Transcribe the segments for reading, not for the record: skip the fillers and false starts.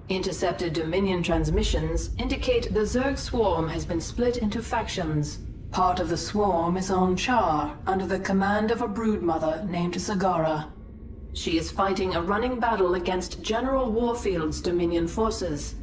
Intercepted Dominion transmissions indicate the Zerg swarm has been split into factions. Part of the swarm is on Char, under the command of a broodmother named Zagara. She is fighting a running battle against General Warfield's Dominion forces.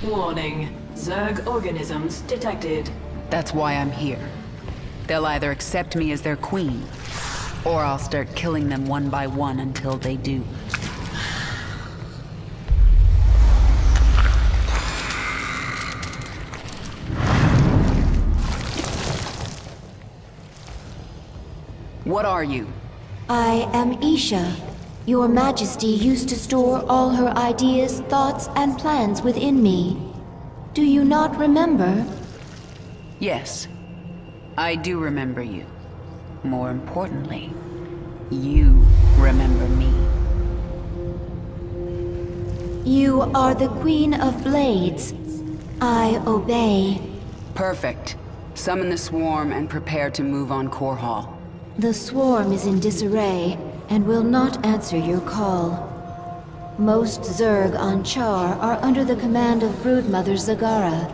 Warning. Zerg organisms detected. That's why I'm here. They'll either accept me as their queen, or I'll start killing them one by one until they do. What are you? I am Isha. Your Majesty used to store all her ideas, thoughts, and plans within me. Do you not remember? Yes, I do remember you. More importantly, you remember me. You are the Queen of Blades. I obey. Perfect. Summon the swarm and prepare to move on Core Hall. The swarm is in disarray and will not answer your call. Most Zerg on Char are under the command of Broodmother Zagara.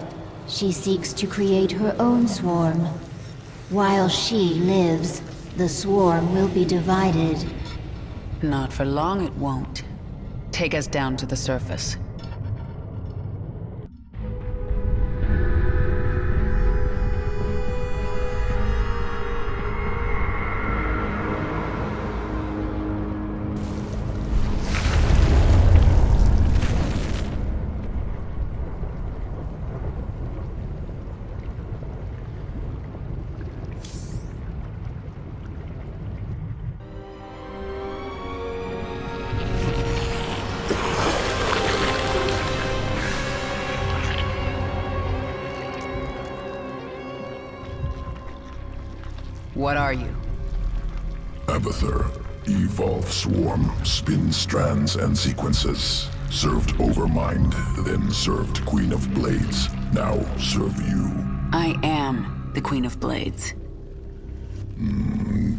She seeks to create her own swarm. While she lives, the swarm will be divided. Not for long it won't. Take us down to the surface. What are you? Abathur. Evolve swarm, spin strands and sequences. Served Overmind, then served Queen of Blades. Now serve you. I am the Queen of Blades.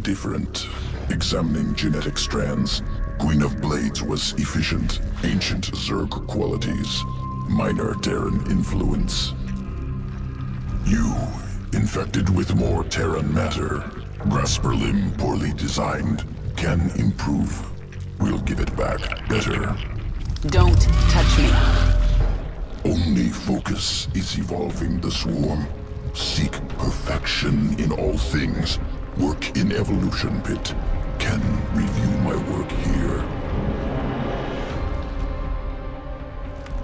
Different. Examining genetic strands. Queen of Blades was efficient, ancient Zerg qualities. Minor Terran influence. You, infected with more Terran matter. Grasper limb poorly designed. Can improve. We'll give it back better. Don't touch me. Only focus is evolving the swarm. Seek perfection in all things. Work in Evolution Pit. Can review my work here.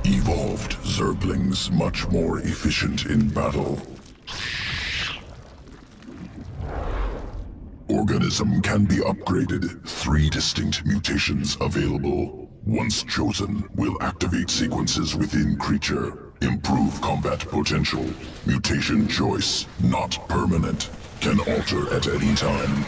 Evolved Zerglings much more efficient in battle. Organism can be upgraded. 3 distinct mutations available. Once chosen, will activate sequences within creature. Improve combat potential. Mutation choice, not permanent. Can alter at any time.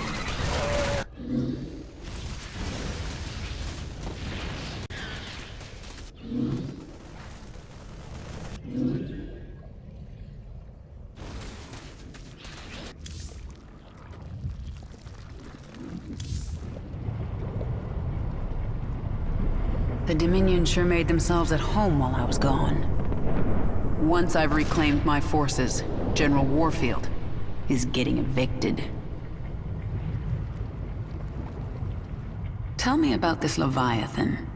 The Dominion sure made themselves at home while I was gone. Once I've reclaimed my forces, General Warfield is getting evicted. Tell me about this Leviathan.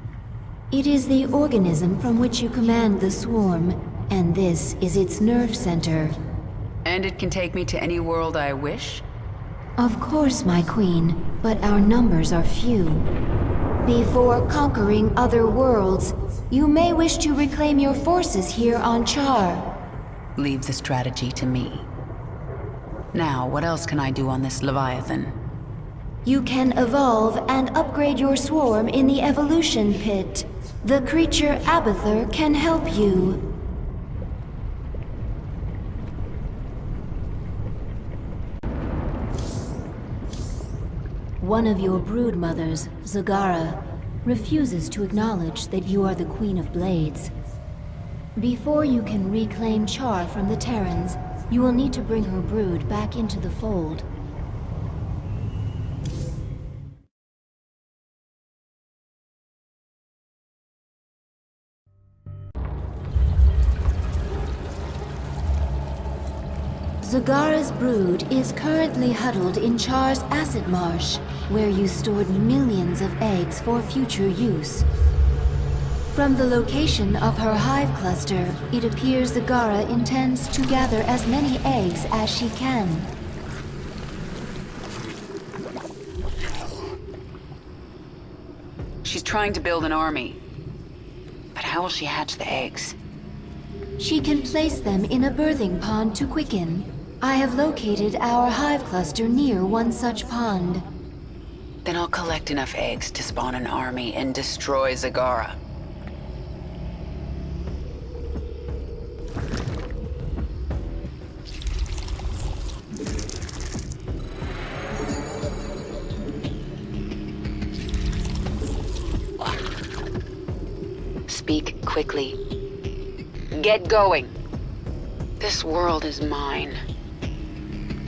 It is the organism from which you command the swarm, and this is its nerve center. And it can take me to any world I wish? Of course, my queen, but our numbers are few. Before conquering other worlds, you may wish to reclaim your forces here on Char. Leave the strategy to me. Now, what else can I do on this Leviathan? You can evolve and upgrade your swarm in the Evolution Pit. The creature Abathur can help you. One of your brood mothers, Zagara, refuses to acknowledge that you are the Queen of Blades. Before you can reclaim Char from the Terrans, you will need to bring her brood back into the fold. Zagara's brood is currently huddled in Char's acid marsh, where you stored millions of eggs for future use. From the location of her hive cluster, it appears Zagara intends to gather as many eggs as she can. She's trying to build an army. But how will she hatch the eggs? She can place them in a birthing pond to quicken. I have located our hive cluster near one such pond. Then I'll collect enough eggs to spawn an army and destroy Zagara. Speak quickly. Get going. This world is mine.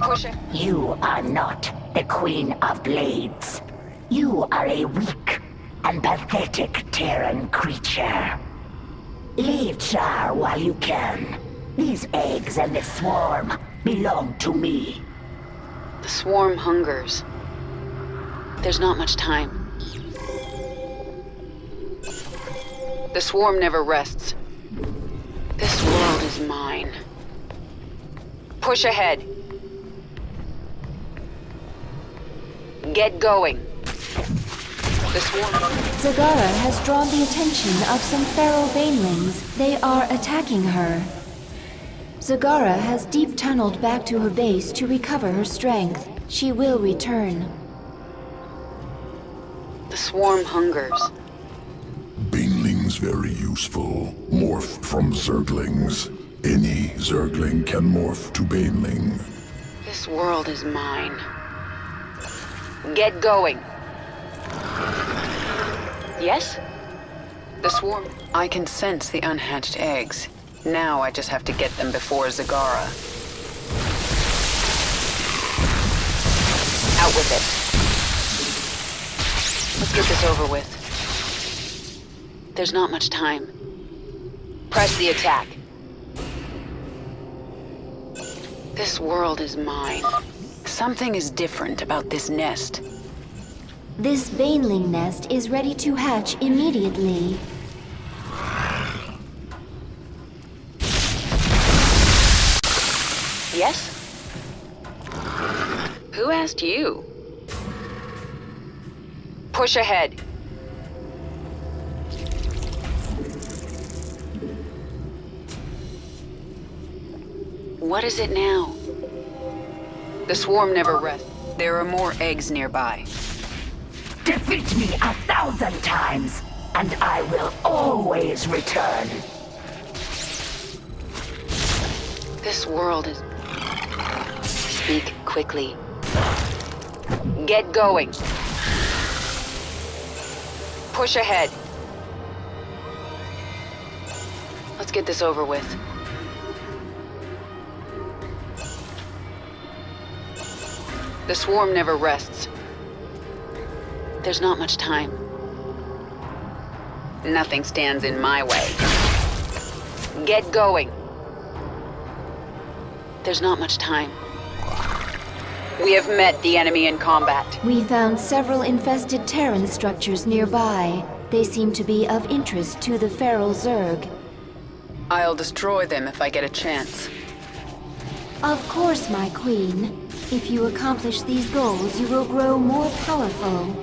Push it. You are not the Queen of Blades. You are a weak and pathetic Terran creature. Leave Char while you can. These eggs and this swarm belong to me. The swarm hungers. There's not much time. The swarm never rests. This world is mine. Push ahead. Get going. The swarm... Zagara has drawn the attention of some feral banelings. They are attacking her. Zagara has deep tunneled back to her base to recover her strength. She will return. The swarm hungers. Banelings very useful. Morph from Zerglings. Any Zergling can morph to Baneling. This world is mine. Get going. Yes? The swarm... I can sense the unhatched eggs. Now I just have to get them before Zagara. Out with it. Let's get this over with. There's not much time. Press the attack. This world is mine. Something is different about this nest. This baneling nest is ready to hatch immediately. Yes? Who asked you? Push ahead. What is it now? The swarm never rests. There are more eggs nearby. Defeat me 1,000 times, and I will always return. This world is... Speak quickly. Get going. Push ahead. Let's get this over with. The swarm never rests. There's not much time. Nothing stands in my way. Get going. There's not much time. We have met the enemy in combat. We found several infested Terran structures nearby. They seem to be of interest to the feral Zerg. I'll destroy them if I get a chance. Of course, my queen. If you accomplish these goals, you will grow more powerful.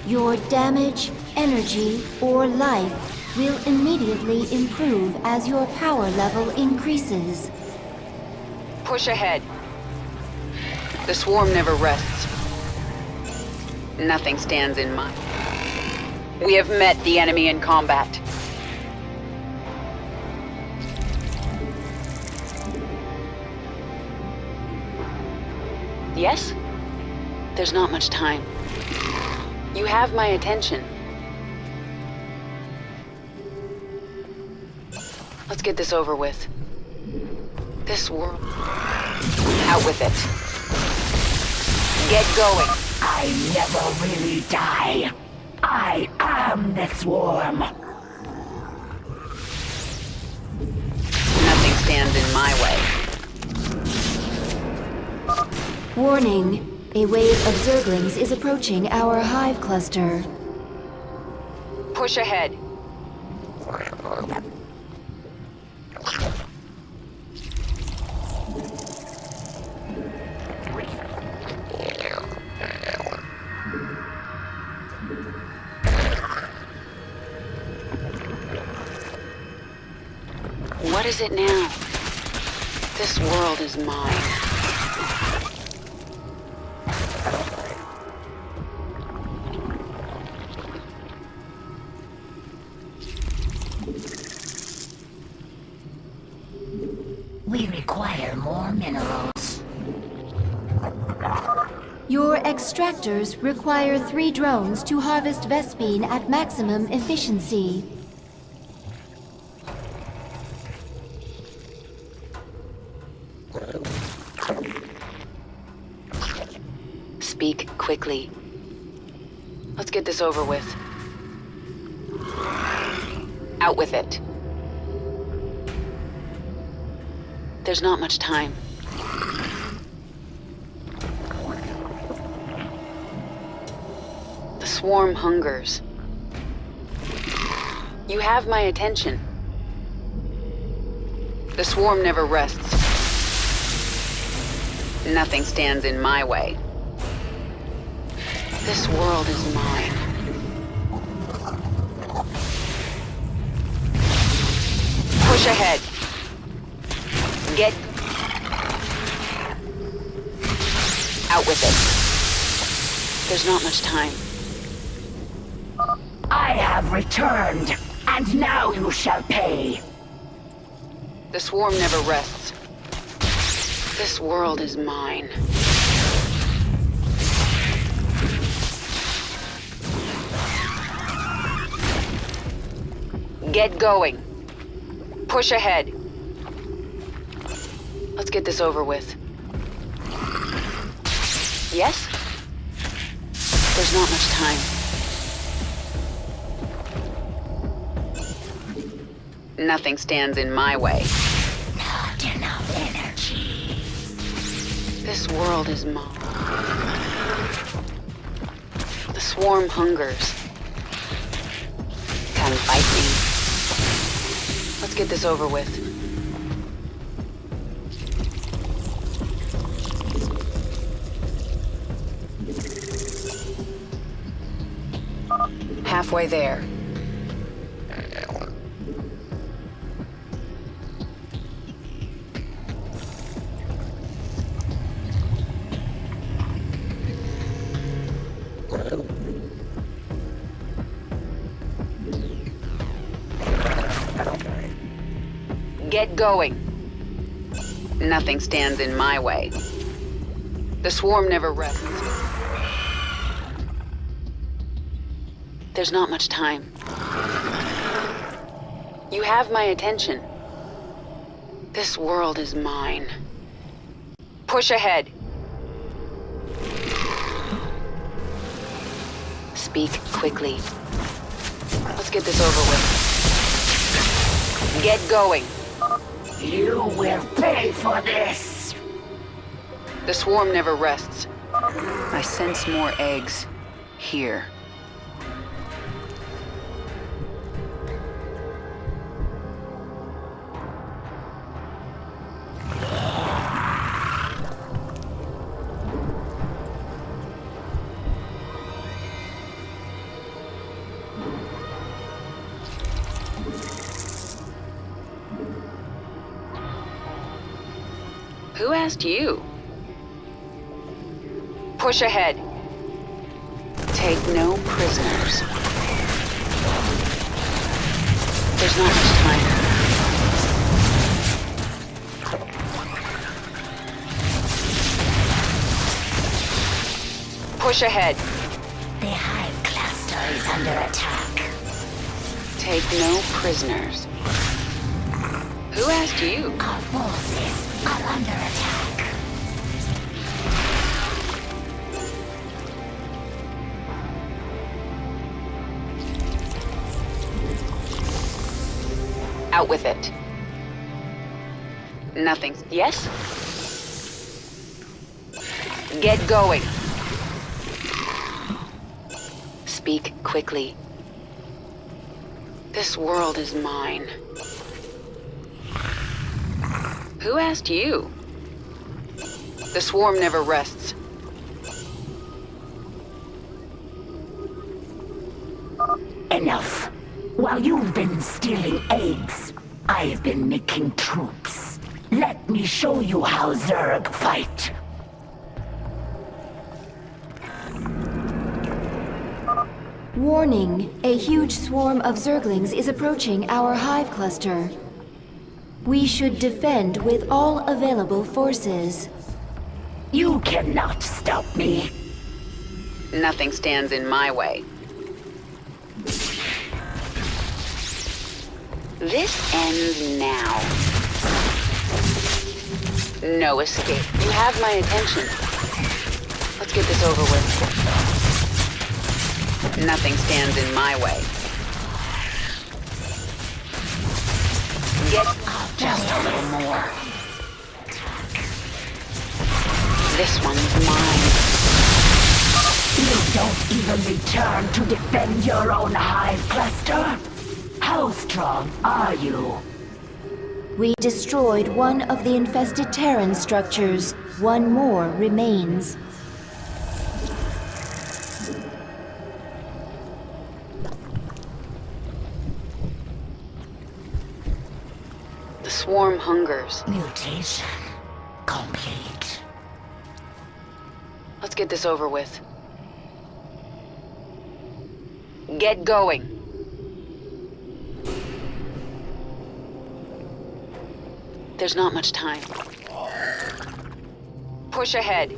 Your damage, energy, or life will immediately improve as your power level increases. Push ahead. The swarm never rests. Nothing stands in my... We have met the enemy in combat. Yes? There's not much time. You have my attention. Let's get this over with. This world... Out with it. Get going. I never really die. I am the swarm. Nothing stands in my way. Warning. A wave of Zerglings is approaching our hive cluster. Push ahead. What is it now? This world is mine. We require more minerals. Your extractors require 3 drones to harvest Vespine at maximum efficiency. Speak quickly. Let's get this over with. Out with it. There's not much time. The swarm hungers. You have my attention. The swarm never rests. Nothing stands in my way. This world is mine. Push ahead. Get out with it. There's not much time. I have returned, and now you shall pay. The swarm never rests. This world is mine. Get going. Push ahead. Let's get this over with. Yes? There's not much time. Nothing stands in my way. Not enough energy. This world is mine. The swarm hungers. Come fight me. Let's get this over with. Halfway there. Get going. Nothing stands in my way. The swarm never rests. There's not much time. You have my attention. This world is mine. Push ahead. Speak quickly. Let's get this over with. Get going. You will pay for this! The swarm never rests. I sense more eggs here. Who asked you? Push ahead. Take no prisoners. There's not much time. Push ahead. The hive cluster is under attack. Take no prisoners. Who asked you? Our forces are under attack. Out with it. Nothing. Yes? Get going. Speak quickly. This world is mine. Who asked you? The swarm never rests. Enough. While you've been stealing eggs, I've been making troops. Let me show you how Zerg fight. Warning, a huge swarm of Zerglings is approaching our hive cluster. We should defend with all available forces. You cannot stop me. Nothing stands in my way. This ends now. No escape. You have my attention. Let's get this over with. Nothing stands in my way. Get just a little more. This one's mine. You don't even return to defend your own hive cluster? How strong are you? We destroyed one of the infested Terran structures. One more remains. The swarm hungers. Mutation complete. Let's get this over with. Get going. There's not much time. Push ahead.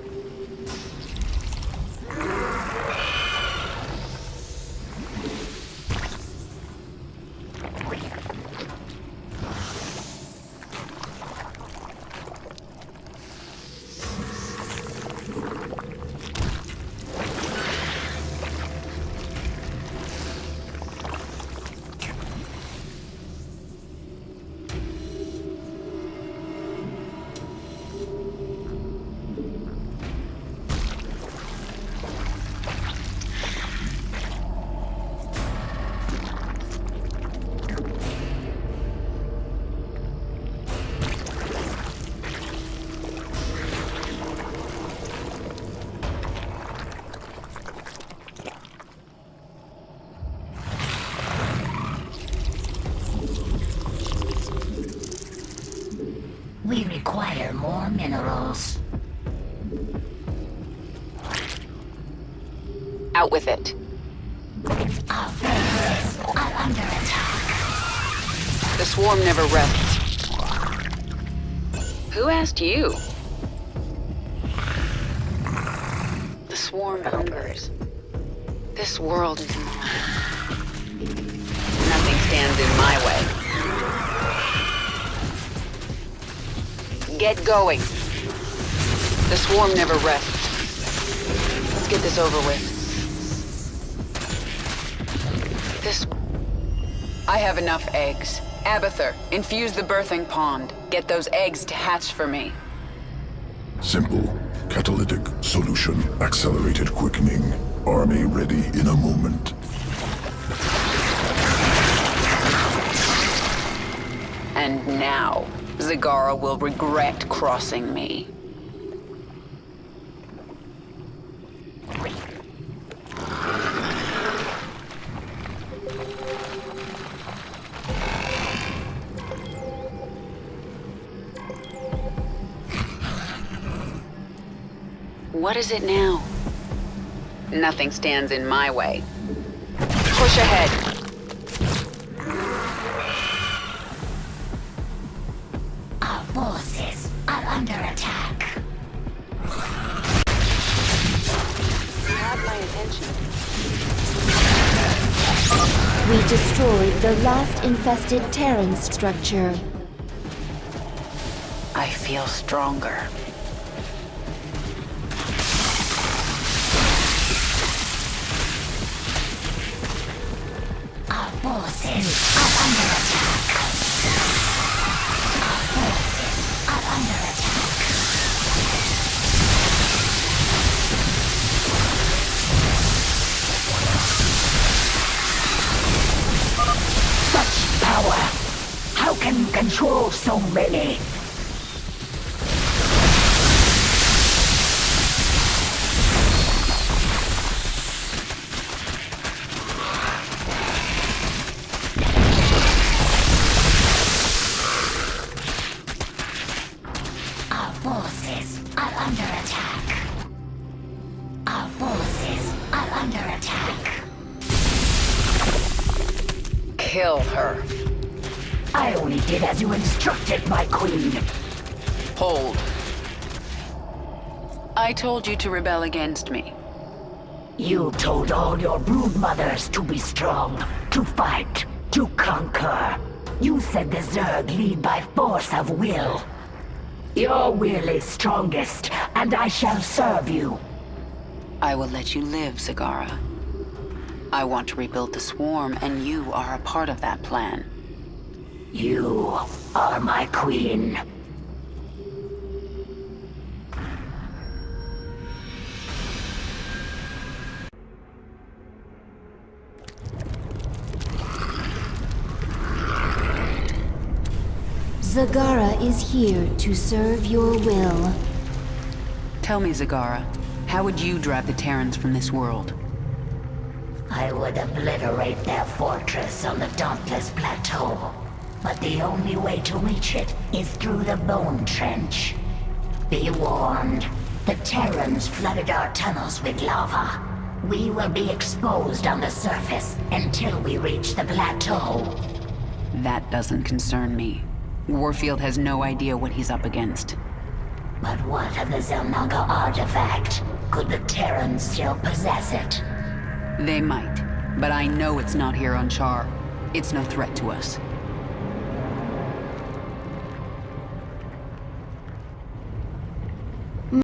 We require more minerals. Out with it. Our forces are under attack. The swarm never rests. Who asked you? The swarm hungers. This world is mine. Nothing stands in my way. Get going. The swarm never rests. Let's get this over with. I have enough eggs. Abathur, infuse the birthing pond. Get those eggs to hatch for me. Simple. Catalytic solution. Accelerated quickening. Army ready in a moment. And now, Zagara will regret crossing me. What is it now? Nothing stands in my way. Push ahead. Our forces are under attack. You have my attention. We destroyed the last infested Terran structure. I feel stronger. Our forces are under attack. Our forces are under attack. Such power! How can you control so many? Our forces are under attack. Our forces are under attack. Kill her. I only did as you instructed, my queen. Hold. I told you to rebel against me. You told all your broodmothers to be strong, to fight, to conquer. You said the Zerg lead by force of will. Your will is strongest, and I shall serve you. I will let you live, Zagara. I want to rebuild the swarm, and you are a part of that plan. You are my queen. Zagara is here to serve your will. Tell me, Zagara, how would you drive the Terrans from this world? I would obliterate their fortress on the Dauntless Plateau. But the only way to reach it is through the Bone Trench. Be warned, the Terrans flooded our tunnels with lava. We will be exposed on the surface until we reach the plateau. That doesn't concern me. Warfield has no idea what he's up against. But what of the Zelnaga artifact? Could the Terrans still possess it? They might, but I know it's not here on Char. It's no threat to us.